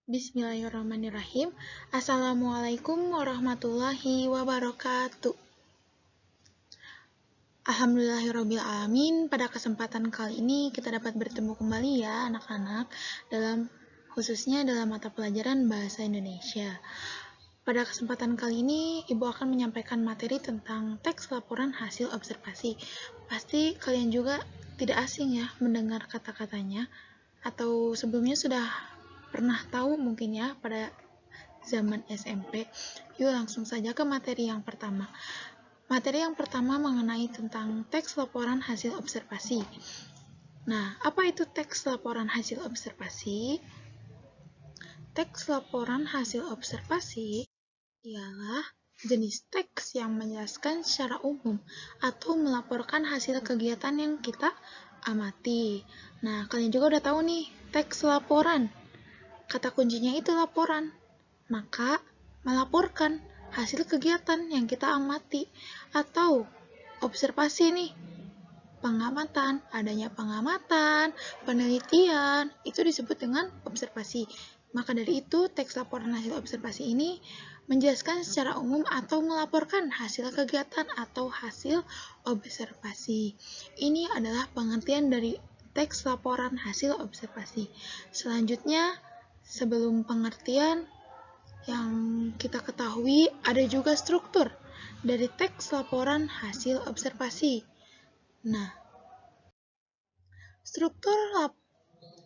Bismillahirrahmanirrahim. Assalamualaikum warahmatullahi wabarakatuh. Alhamdulillahirrabbilalamin. Pada kesempatan kali ini kita dapat bertemu kembali ya anak-anak, khususnya dalam mata pelajaran Bahasa Indonesia. Pada kesempatan kali ini Ibu akan menyampaikan materi tentang teks laporan hasil observasi. Pasti kalian juga tidak asing ya mendengar kata-katanya, atau sebelumnya sudah pernah tahu mungkin ya pada zaman SMP. Yuk langsung saja ke materi yang pertama. Materi yang pertama mengenai tentang teks laporan hasil observasi. Nah, apa itu teks laporan hasil observasi? Teks laporan hasil observasi ialah jenis teks yang menjelaskan secara umum atau melaporkan hasil kegiatan yang kita amati. Nah, kalian juga udah tahu nih, teks laporan. Kata kuncinya itu laporan. Maka, melaporkan hasil kegiatan yang kita amati atau observasi nih. Pengamatan, adanya pengamatan, penelitian, itu disebut dengan observasi. Maka dari itu, teks laporan hasil observasi ini menjelaskan secara umum atau melaporkan hasil kegiatan atau hasil observasi. Ini adalah pengertian dari teks laporan hasil observasi. Selanjutnya, sebelum pengertian yang kita ketahui, ada juga struktur dari teks laporan hasil observasi. Nah,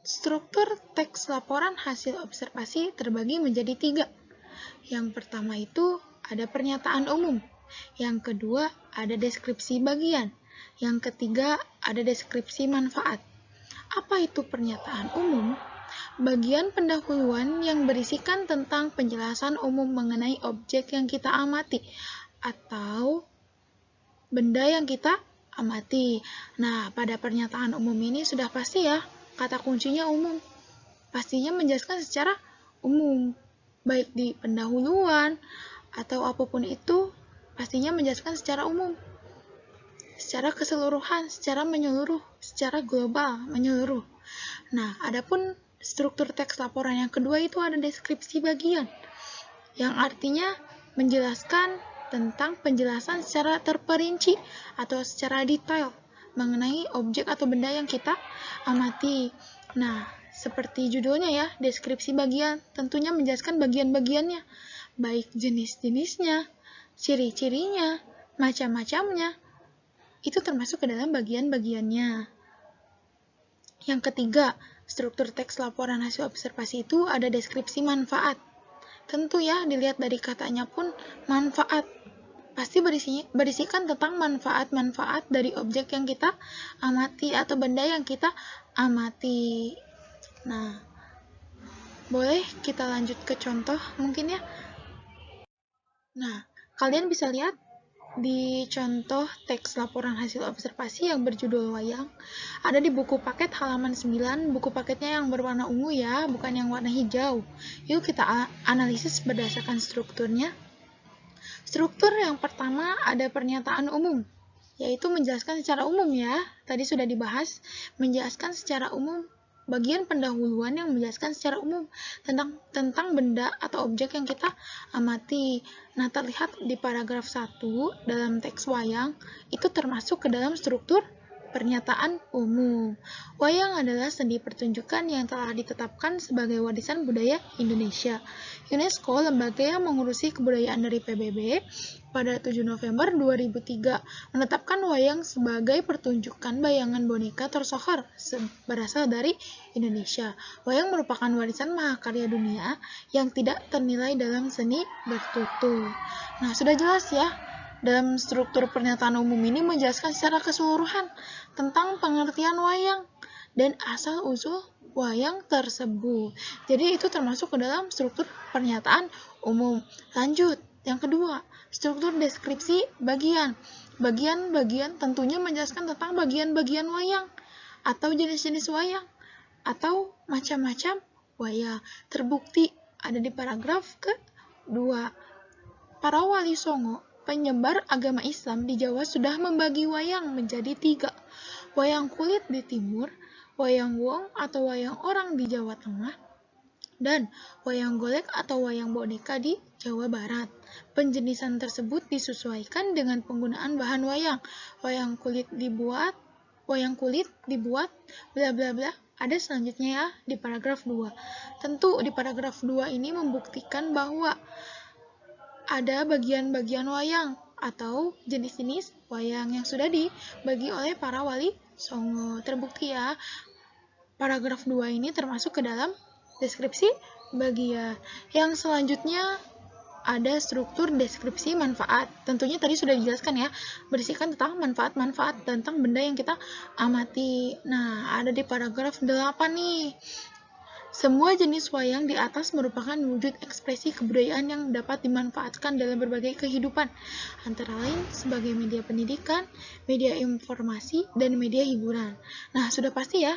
struktur teks laporan hasil observasi terbagi menjadi 3. Yang pertama itu ada pernyataan umum. Yang kedua ada deskripsi bagian. Yang ketiga ada deskripsi manfaat. Apa itu pernyataan umum? Bagian pendahuluan yang berisikan tentang penjelasan umum mengenai objek yang kita amati atau benda yang kita amati. Nah, pada pernyataan umum ini sudah pasti ya, kata kuncinya umum. Pastinya menjelaskan secara umum, baik di pendahuluan atau apapun itu, pastinya menjelaskan secara umum, secara keseluruhan, secara menyeluruh, secara global, menyeluruh. Nah, adapun struktur teks laporan yang kedua itu ada deskripsi bagian, yang artinya menjelaskan tentang penjelasan secara terperinci atau secara detail mengenai objek atau benda yang kita amati. Nah, seperti judulnya ya, deskripsi bagian, tentunya menjelaskan bagian-bagiannya, baik jenis-jenisnya, ciri-cirinya, macam-macamnya, itu termasuk ke dalam bagian-bagiannya. Yang ketiga, struktur teks laporan hasil observasi itu ada deskripsi manfaat. Tentu ya, dilihat dari katanya pun manfaat. Pasti berisikan tentang manfaat-manfaat dari objek yang kita amati atau benda yang kita amati. Nah, boleh kita lanjut ke contoh mungkin ya. Nah, kalian bisa lihat di contoh teks laporan hasil observasi yang berjudul wayang, ada di buku paket halaman 9, buku paketnya yang berwarna ungu ya, bukan yang warna hijau. Yuk kita analisis berdasarkan strukturnya. Struktur yang pertama ada pernyataan umum, yaitu menjelaskan secara umum ya, tadi sudah dibahas, menjelaskan secara umum, bagian pendahuluan yang menjelaskan secara umum tentang benda atau objek yang kita amati. Nah, terlihat di paragraf 1 dalam teks wayang, itu termasuk ke dalam struktur pernyataan umum. Wayang adalah seni pertunjukan yang telah ditetapkan sebagai warisan budaya Indonesia. UNESCO, lembaga yang mengurusi kebudayaan dari PBB, pada 7 November 2003 menetapkan wayang sebagai pertunjukan bayangan boneka tersohor berasal dari Indonesia. Wayang merupakan warisan mahakarya dunia yang tidak ternilai dalam seni bertutur. Nah, sudah jelas ya, dalam struktur pernyataan umum ini menjelaskan secara keseluruhan tentang pengertian wayang dan asal-usul wayang tersebut. Jadi itu termasuk ke dalam struktur pernyataan umum. Lanjut, yang kedua, struktur deskripsi bagian. Bagian-bagian tentunya menjelaskan tentang bagian-bagian wayang atau jenis-jenis wayang atau macam-macam wayang. Terbukti ada di paragraf kedua. Para wali songo, penyebar agama Islam di Jawa sudah membagi wayang menjadi 3. Wayang kulit di timur, wayang wong atau wayang orang di Jawa Tengah, dan wayang golek atau wayang boneka di Jawa Barat. Penjenisan tersebut disesuaikan dengan penggunaan bahan wayang. Wayang kulit dibuat, bla bla bla. Ada selanjutnya ya di paragraf 2. Tentu di paragraf 2 ini membuktikan bahwa ada bagian-bagian wayang atau jenis-jenis wayang yang sudah dibagi oleh para wali songo. Terbukti ya, paragraf 2 ini termasuk ke dalam deskripsi bagian. Yang selanjutnya ada struktur deskripsi manfaat. Tentunya tadi sudah dijelaskan ya, berisikan tentang manfaat-manfaat tentang benda yang kita amati. Nah, ada di paragraf 8 nih. Semua jenis wayang di atas merupakan wujud ekspresi kebudayaan yang dapat dimanfaatkan dalam berbagai kehidupan, antara lain sebagai media pendidikan, media informasi, dan media hiburan. Nah, sudah pasti ya,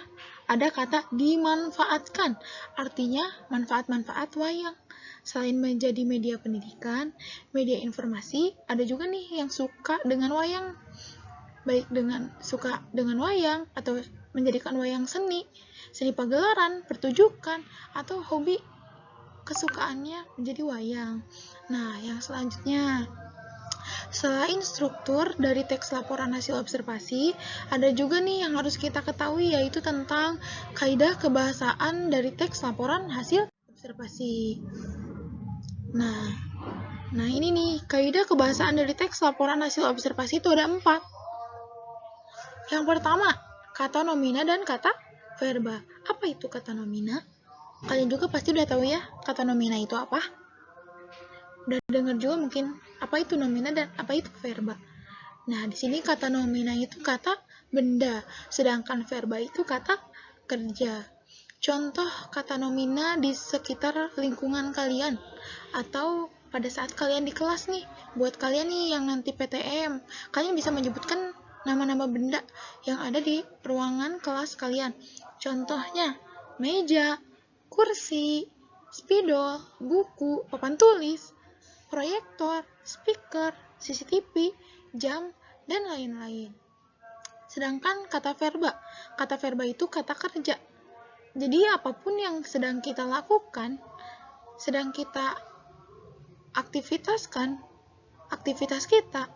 ada kata dimanfaatkan, artinya manfaat-manfaat wayang. Selain menjadi media pendidikan, media informasi, ada juga nih yang suka dengan wayang, baik dengan suka dengan wayang atau menjadikan wayang seni pagelaran, pertunjukan, atau hobi kesukaannya menjadi wayang. Nah, yang selanjutnya, selain struktur dari teks laporan hasil observasi, ada juga nih yang harus kita ketahui, yaitu tentang kaidah kebahasaan dari teks laporan hasil observasi. Nah ini nih, kaidah kebahasaan dari teks laporan hasil observasi itu ada 4. Yang pertama, kata nomina dan kata verba. Apa itu kata nomina? Kalian juga pasti udah tahu ya, kata nomina itu apa? Udah dengar juga mungkin apa itu nomina dan apa itu verba. Nah, di sini kata nomina itu kata benda, sedangkan verba itu kata kerja. Contoh kata nomina di sekitar lingkungan kalian atau pada saat kalian di kelas nih. Buat kalian nih yang nanti PTM, kalian bisa menyebutkan nama-nama benda yang ada di ruangan kelas kalian. Contohnya, meja, kursi, spidol, buku, papan tulis, proyektor, speaker, CCTV, jam, dan lain-lain. Sedangkan kata verba itu kata kerja. Jadi apapun yang sedang kita lakukan, sedang kita aktivitaskan, aktivitas kita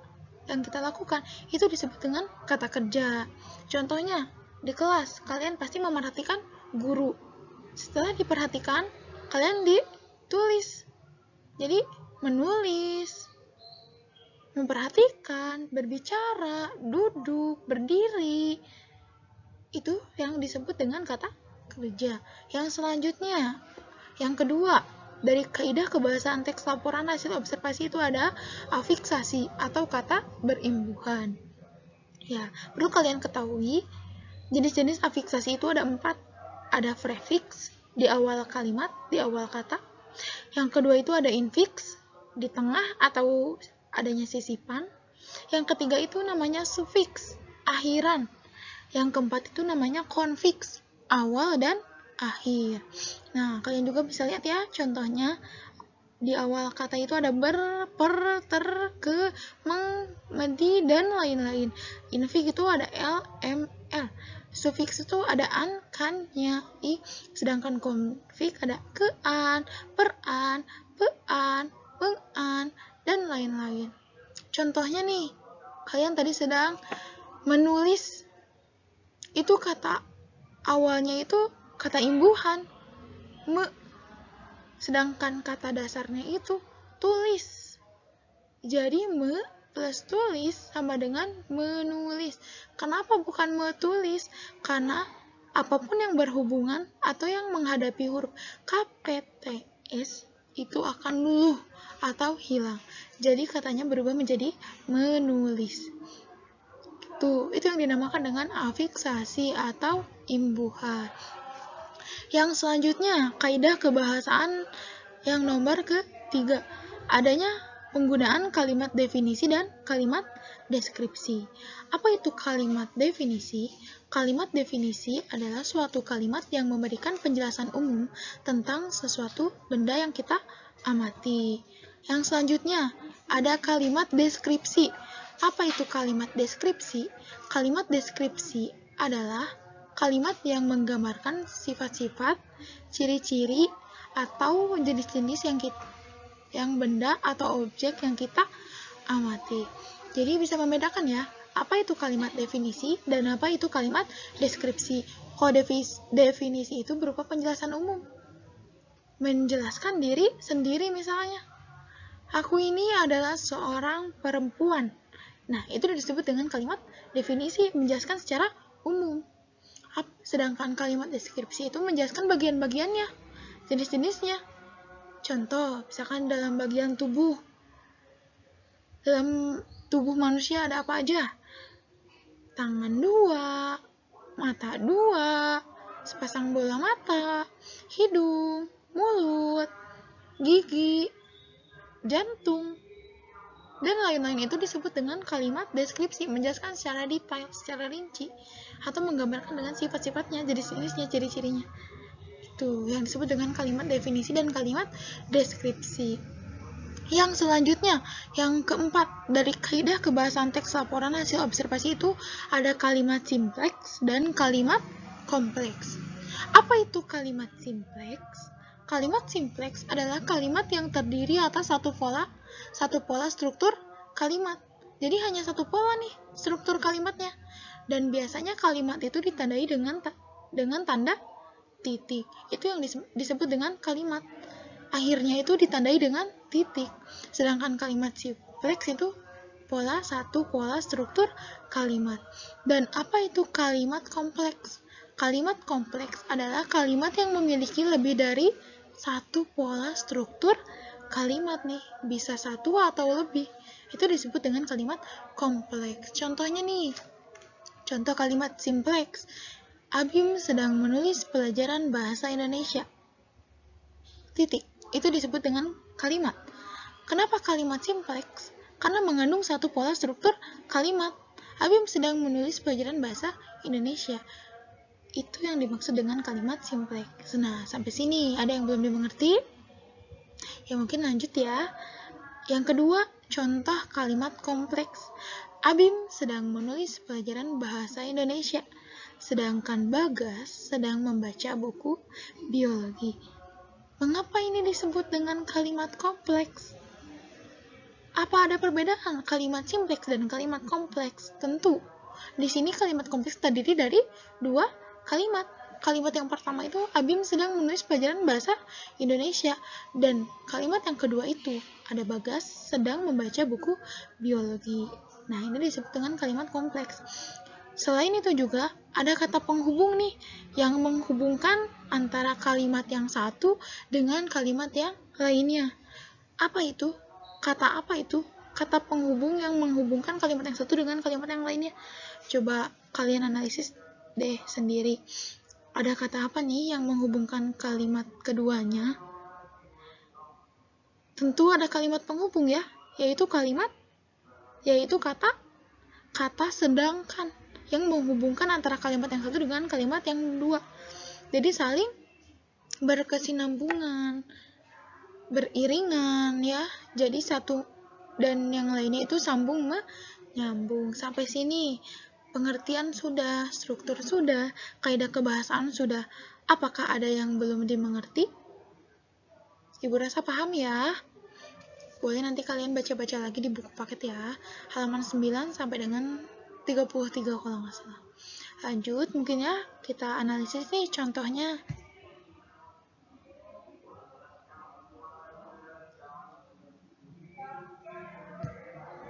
yang kita lakukan itu disebut dengan kata kerja. Contohnya, di kelas kalian pasti memerhatikan guru. Setelah diperhatikan, kalian ditulis. Jadi menulis, memperhatikan, berbicara, duduk, berdiri, itu yang disebut dengan kata kerja. Yang selanjutnya, yang kedua, dari kaidah kebahasaan teks laporan hasil observasi itu ada afiksasi atau kata berimbuhan. Ya, perlu kalian ketahui, jenis-jenis afiksasi itu ada 4. Ada prefix di awal kalimat, di awal kata. Yang kedua itu ada infix di tengah atau adanya sisipan. Yang ketiga itu namanya sufiks, akhiran. Yang keempat itu namanya konfiks, awal dan akhir. Nah, kalian juga bisa lihat ya contohnya. Di awal kata itu ada ber, per, ter, ke, meng, medi, dan lain-lain. Infix itu ada l, m, l. Sufiks itu ada an, kan, nya, i. Sedangkan konfik ada ke-an, per-an, pe-an, peng-an, dan lain-lain. Contohnya nih, kalian tadi sedang menulis. Itu kata awalnya itu kata imbuhan, me. Sedangkan kata dasarnya itu tulis. Jadi me plus tulis sama dengan menulis. Kenapa bukan metulis? Karena apapun yang berhubungan atau yang menghadapi huruf KPTS itu akan luluh atau hilang. Jadi katanya berubah menjadi menulis. Tuh, itu yang dinamakan dengan afiksasi atau imbuhan. Yang selanjutnya, kaidah kebahasaan yang nomor ke-3. Adanya penggunaan kalimat definisi dan kalimat deskripsi. Apa itu kalimat definisi? Kalimat definisi adalah suatu kalimat yang memberikan penjelasan umum tentang sesuatu benda yang kita amati. Yang selanjutnya, ada kalimat deskripsi. Apa itu kalimat deskripsi? Kalimat deskripsi adalah kalimat yang menggambarkan sifat-sifat, ciri-ciri, atau jenis-jenis yang benda atau objek yang kita amati. Jadi bisa membedakan ya, apa itu kalimat definisi dan apa itu kalimat deskripsi. Kalau definisi itu berupa penjelasan umum, menjelaskan diri sendiri misalnya. Aku ini adalah seorang perempuan. Nah, itu disebut dengan kalimat definisi, menjelaskan secara umum. Sedangkan kalimat deskripsi itu menjelaskan bagian-bagiannya, jenis-jenisnya. Contoh, misalkan dalam bagian tubuh. Dalam tubuh manusia ada apa aja? Tangan 2, mata 2, sepasang bola mata, hidung, mulut, gigi, jantung, dan lain-lain. Itu disebut dengan kalimat deskripsi, menjelaskan secara detail, secara rinci, atau menggambarkan dengan sifat-sifatnya, jenis-jenisnya, ciri-cirinya. Itu yang disebut dengan kalimat definisi dan kalimat deskripsi. Yang selanjutnya, yang keempat, dari kaidah kebahasaan teks laporan hasil observasi itu ada kalimat simpleks dan kalimat kompleks. Apa itu kalimat simpleks? Kalimat simpleks adalah kalimat yang terdiri atas satu pola struktur kalimat. Jadi hanya satu pola nih struktur kalimatnya. Dan biasanya kalimat itu ditandai dengan tanda titik. Itu yang disebut dengan kalimat. Akhirnya itu ditandai dengan titik. Sedangkan kalimat simpleks itu pola struktur kalimat. Dan apa itu kalimat kompleks? Kalimat kompleks adalah kalimat yang memiliki lebih dari satu pola struktur kalimat nih, bisa satu atau lebih. Itu disebut dengan kalimat kompleks. Contohnya nih, contoh kalimat simpleks. Abim sedang menulis pelajaran bahasa Indonesia. Titik. Itu disebut dengan kalimat. Kenapa kalimat simpleks? Karena mengandung satu pola struktur kalimat. Abim sedang menulis pelajaran bahasa Indonesia. Itu yang dimaksud dengan kalimat simpleks. Nah, sampai sini ada yang belum dimengerti? Ya mungkin lanjut ya. Yang kedua, contoh kalimat kompleks. Abim sedang menulis pelajaran bahasa Indonesia, sedangkan Bagas sedang membaca buku biologi. Mengapa ini disebut dengan kalimat kompleks? Apa ada perbedaan kalimat simpleks dan kalimat kompleks? Tentu. Di sini kalimat kompleks terdiri dari dua kalimat. Kalimat yang pertama itu Abim sedang menulis pelajaran bahasa Indonesia, dan kalimat yang kedua itu ada Bagas sedang membaca buku biologi. Nah, ini disebut dengan kalimat kompleks. Selain itu juga ada kata penghubung nih yang menghubungkan antara kalimat yang satu dengan kalimat yang lainnya. Apa itu? Kata apa itu? Kata penghubung yang menghubungkan kalimat yang satu dengan kalimat yang lainnya. Coba kalian analisis deh sendiri. Ada kata apa nih yang menghubungkan kalimat keduanya? Tentu ada kalimat penghubung ya, yaitu kata sedangkan yang menghubungkan antara kalimat yang satu dengan kalimat yang dua. Jadi saling berkesinambungan, beriringan ya. Jadi satu dan yang lainnya itu sambung menyambung. Sampai sini pengertian sudah, struktur sudah, kaidah kebahasaan sudah. Apakah ada yang belum dimengerti? Ibu rasa paham ya? Boleh nanti kalian baca-baca lagi di buku paket ya. Halaman 9 sampai dengan 33 kalau nggak salah. Lanjut, mungkin ya kita analisis nih contohnya.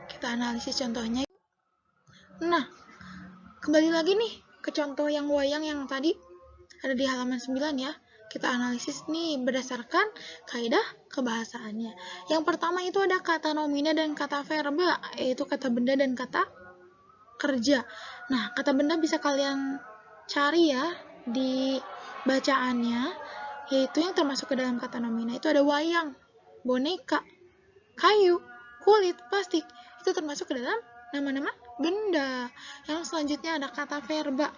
Kita analisis contohnya. Nah, kembali lagi nih ke contoh yang wayang yang tadi ada di halaman 9 ya. Kita analisis nih berdasarkan kaidah kebahasaannya. Yang pertama itu ada kata nomina dan kata verba, yaitu kata benda dan kata kerja. Nah, kata benda bisa kalian cari ya di bacaannya, yaitu yang termasuk ke dalam kata nomina itu ada wayang, boneka, kayu, kulit, plastik. Itu termasuk ke dalam nama-nama benda. Yang selanjutnya ada kata verba,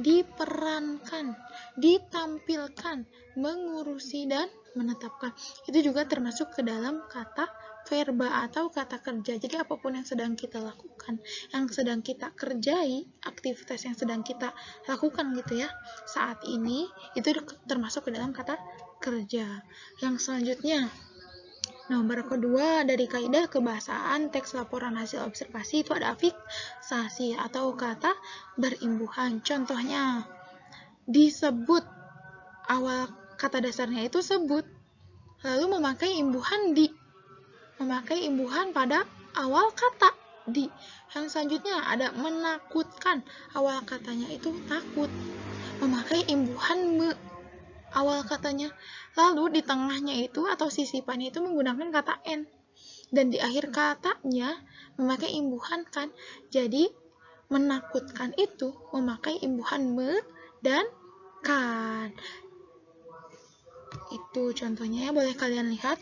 diperankan, ditampilkan, mengurusi, dan menetapkan. Itu juga termasuk ke dalam kata verba atau kata kerja. Jadi apapun yang sedang kita lakukan, yang sedang kita kerjai, aktivitas yang sedang kita lakukan gitu ya, saat ini itu termasuk ke dalam kata kerja. Yang selanjutnya, nomor kedua dari kaidah kebahasaan teks laporan hasil observasi itu ada afiksasi atau kata berimbuhan. Contohnya, disebut, awal kata dasarnya itu sebut, lalu memakai imbuhan di, memakai imbuhan pada awal kata di. Yang selanjutnya ada menakutkan, awal katanya itu takut, memakai imbuhan me, awal katanya. Lalu di tengahnya itu atau sisipannya itu menggunakan kata n, dan di akhir katanya memakai imbuhan kan. Jadi menakutkan itu memakai imbuhan me dan kan. Itu contohnya ya, boleh kalian lihat.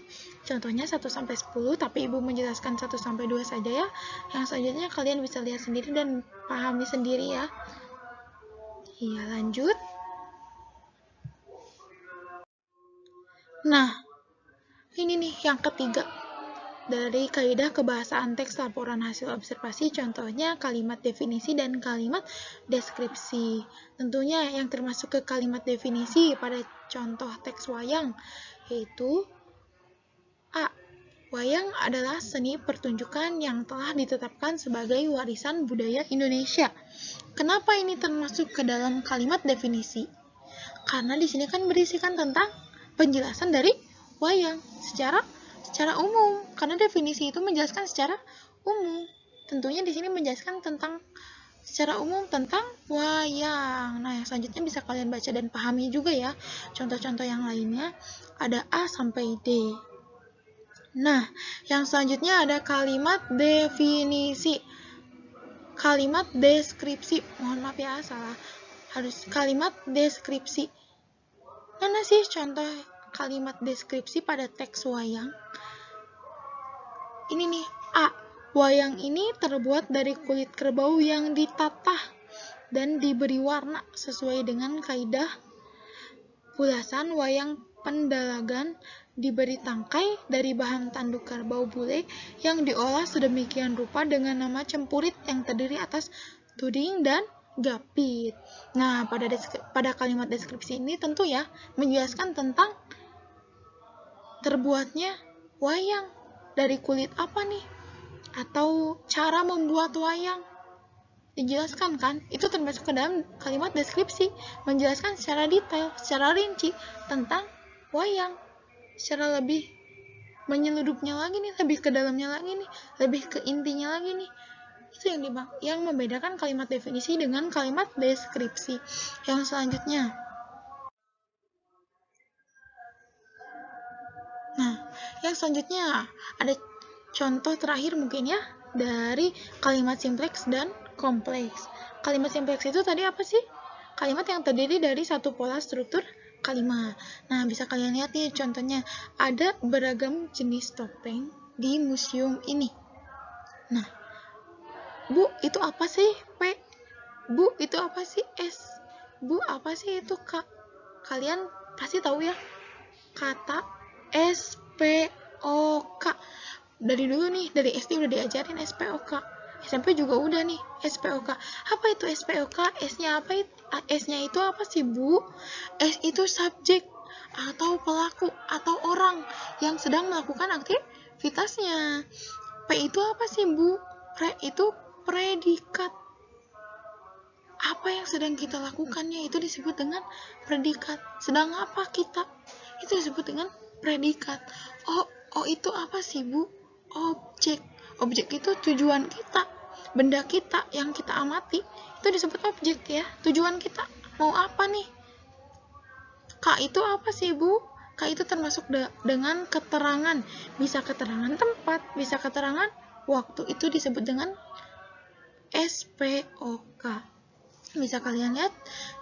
Contohnya 1-10, tapi Ibu menjelaskan 1-2 saja ya. Yang selanjutnya kalian bisa lihat sendiri dan pahami sendiri ya. Iya, lanjut. Nah, ini nih yang ketiga dari kaidah kebahasaan teks laporan hasil observasi, contohnya kalimat definisi dan kalimat deskripsi. Tentunya yang termasuk ke kalimat definisi pada contoh teks wayang, yaitu A. Wayang adalah seni pertunjukan yang telah ditetapkan sebagai warisan budaya Indonesia. Kenapa ini termasuk ke dalam kalimat definisi? Karena di sini kan berisikan tentang penjelasan dari wayang secara umum. Karena definisi itu menjelaskan secara umum. Tentunya di sini menjelaskan tentang secara umum tentang wayang. Nah, yang selanjutnya bisa kalian baca dan pahami juga ya. Contoh-contoh yang lainnya ada A sampai D. Nah, yang selanjutnya ada kalimat definisi. Kalimat deskripsi. Mohon maaf ya, salah. Harus kalimat deskripsi. Mana sih contoh kalimat deskripsi pada teks wayang? Ini nih, A. Wayang ini terbuat dari kulit kerbau yang ditatah dan diberi warna sesuai dengan kaidah pulasan wayang pendalagan, diberi tangkai dari bahan tanduk kerbau bule yang diolah sedemikian rupa dengan nama cempurit yang terdiri atas tuding dan gapit. Nah, pada kalimat deskripsi ini tentu ya menjelaskan tentang terbuatnya wayang dari kulit apa nih, atau cara membuat wayang. Dijelaskan kan? Itu termasuk ke dalam kalimat deskripsi, menjelaskan secara detail, secara rinci tentang wayang, secara lebih menyeludupnya lagi nih, lebih ke dalamnya lagi nih, lebih ke intinya lagi nih. Itu yang membedakan kalimat definisi dengan kalimat deskripsi. Yang selanjutnya, yang selanjutnya ada contoh terakhir mungkin ya dari kalimat simpleks dan kompleks. Kalimat simpleks itu tadi apa sih? Kalimat yang terdiri dari satu pola struktur kalimat. Nah, bisa kalian lihat nih contohnya, ada beragam jenis topeng di museum ini. Nah, Bu, itu apa sih? P. Bu, itu apa sih? S. Bu, apa sih itu? K. Kalian pasti tahu ya kata SPOK. Dari dulu nih, dari SD udah diajarin SPOK. SMP juga udah nih SPOK. Apa itu SPOK? S-nya apa? S-nya itu apa sih, Bu? S itu subjek atau pelaku atau orang yang sedang melakukan aktivitasnya. P itu apa sih, Bu? Pre itu predikat. Apa yang sedang kita lakukannya itu disebut dengan predikat. Sedang apa kita? Itu disebut dengan predikat. Oh itu apa sih, Bu? Objek. Objek itu tujuan kita, benda kita yang kita amati, itu disebut objek ya. Tujuan kita mau apa nih? K itu apa sih, Bu? K itu termasuk dengan keterangan. Bisa keterangan tempat, bisa keterangan waktu. Itu disebut dengan SPOK. Bisa kalian lihat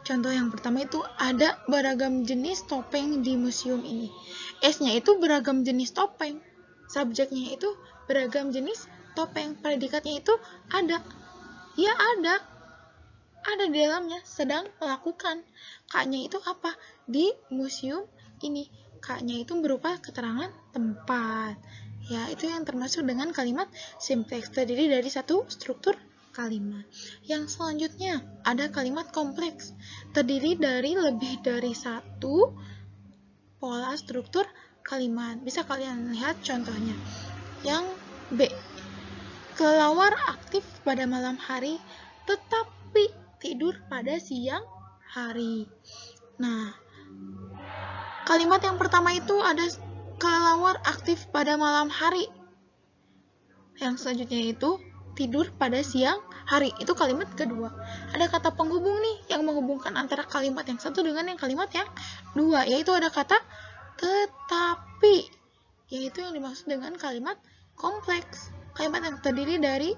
contoh yang pertama itu ada beragam jenis topeng di museum ini. S-nya itu beragam jenis topeng, subjeknya itu beragam jenis topeng, predikatnya itu ada. Ya ada di dalamnya, sedang melakukan. K-nya itu apa? Di museum ini. K-nya itu berupa keterangan tempat. Ya, itu yang termasuk dengan kalimat simpleks, terdiri dari satu struktur kalimat. Yang selanjutnya ada kalimat kompleks, terdiri dari lebih dari satu pola struktur kalimat. Bisa kalian lihat contohnya. Yang B, kelelawar aktif pada malam hari, tetapi tidur pada siang hari. Nah, kalimat yang pertama itu ada kelelawar aktif pada malam hari. Yang selanjutnya itu tidur pada siang hari. Itu kalimat kedua. Ada kata penghubung nih yang menghubungkan antara kalimat yang satu dengan yang kalimat yang dua, yaitu ada kata tetapi, yaitu yang dimaksud dengan kalimat kompleks. Kalimat yang terdiri dari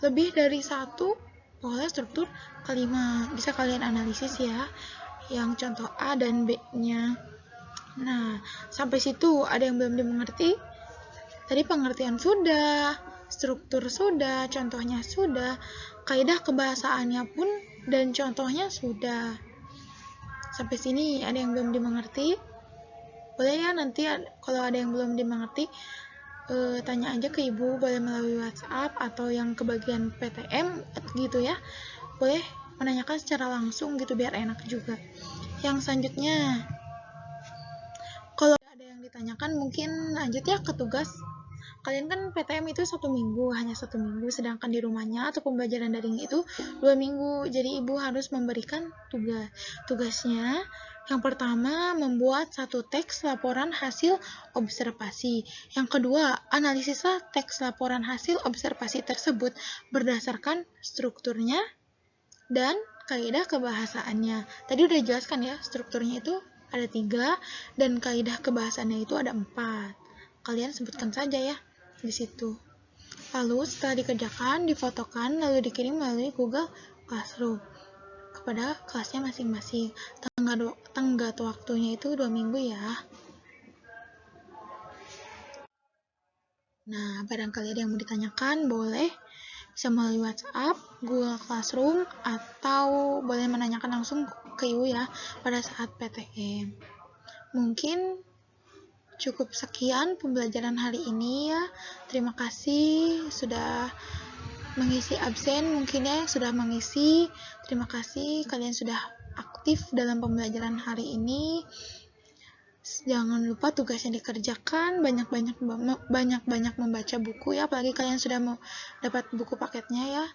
lebih dari satu pola struktur kalimat. Bisa kalian analisis ya, yang contoh A dan B-nya. Nah, sampai situ ada yang belum dimengerti? Tadi pengertian sudah, struktur sudah, contohnya sudah, kaidah kebahasaannya pun dan contohnya sudah. Sampai sini ada yang belum dimengerti? Boleh ya nanti kalau ada yang belum dimengerti, tanya aja ke ibu, boleh melalui WhatsApp atau yang ke bagian PTM gitu ya. Boleh menanyakan secara langsung gitu biar enak juga. Yang selanjutnya, kalau ada yang ditanyakan mungkin lanjut ya ke tugas. Kalian kan PTM itu hanya satu minggu, sedangkan di rumahnya atau pembelajaran daring itu 2 minggu. Jadi ibu harus memberikan tugas. Tugasnya yang pertama membuat satu teks laporan hasil observasi. Yang kedua, analisislah teks laporan hasil observasi tersebut berdasarkan strukturnya dan kaidah kebahasaannya. Tadi udah jelaskan ya, strukturnya itu ada 3 dan kaidah kebahasaannya itu ada 4. Kalian sebutkan saja ya di situ. Lalu setelah dikerjakan, difotokan, lalu dikirim melalui Google Classroom kepada kelasnya masing-masing. Tenggat waktunya itu 2 minggu ya. Nah, barangkali ada yang mau ditanyakan, boleh bisa melalui WhatsApp, Google Classroom, atau boleh menanyakan langsung ke ibu ya pada saat PTM. Mungkin cukup sekian pembelajaran hari ini ya. Terima kasih sudah mengisi absen, mungkin ya yang sudah mengisi. Terima kasih kalian sudah aktif dalam pembelajaran hari ini. Jangan lupa tugasnya dikerjakan, banyak-banyak membaca buku ya, apalagi kalian sudah mau dapat buku paketnya ya.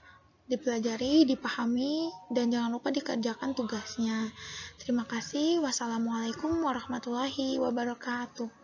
Dipelajari, dipahami, dan jangan lupa dikerjakan tugasnya. Terima kasih. Wassalamualaikum warahmatullahi wabarakatuh.